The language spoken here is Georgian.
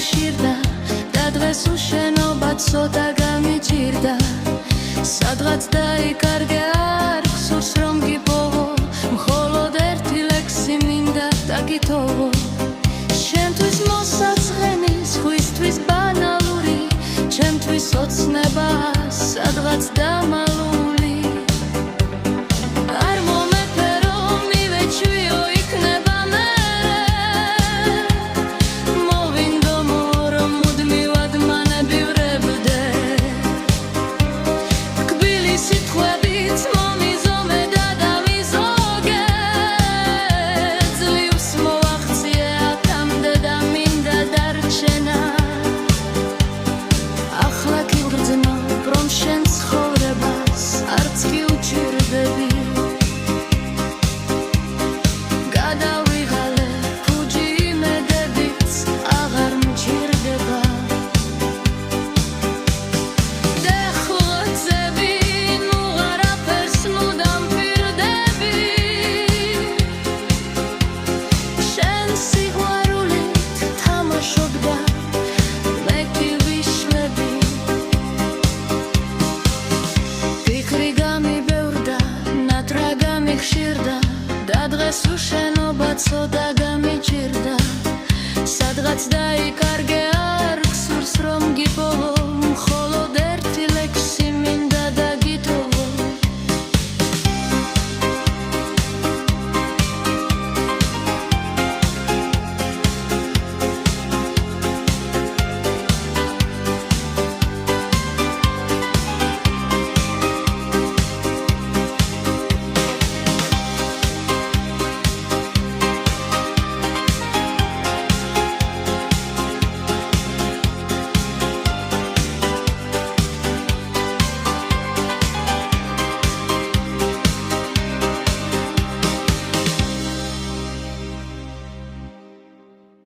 ხშირდა და დღეს უშენობა ცოტა გამიჭირდა სადღაც დაიკარგე არ გსურს რომ გიპოვო მხოლოდ ერთი ლექსი მინდა დაგითოვო შენთვის მოსაწყენი სხვისთვის ბანალური ჩემთვის ოცნება სადღაც დამალული არ მომეფერო მივეჩვიო იქნება მერე მოვინდო რომ მუდმივად მანებივრებდე კბილი სიტყვებით მომიზომე და დავიზოგე ძლივს მოვახციე აქამდე და მინდა დარჩენა ახლა გიგრძნობ რომ შენ ცხოვრებას არც კი უჭირდები გადავიღალე ფუჭი იმედებიც აღარ მჭირდება დეხლოცები ნუ არაფერს მუდამ პირდები შენ სიყვარულით თამაშობ და მე კი ვიშლები ფიქრი გამიბევრდა ნატრა გამიხშირდა და დღეს უშენობა ცოტა გამიჭირდა სადღაც დაიკარგე არ გსურს რომ გიპოვო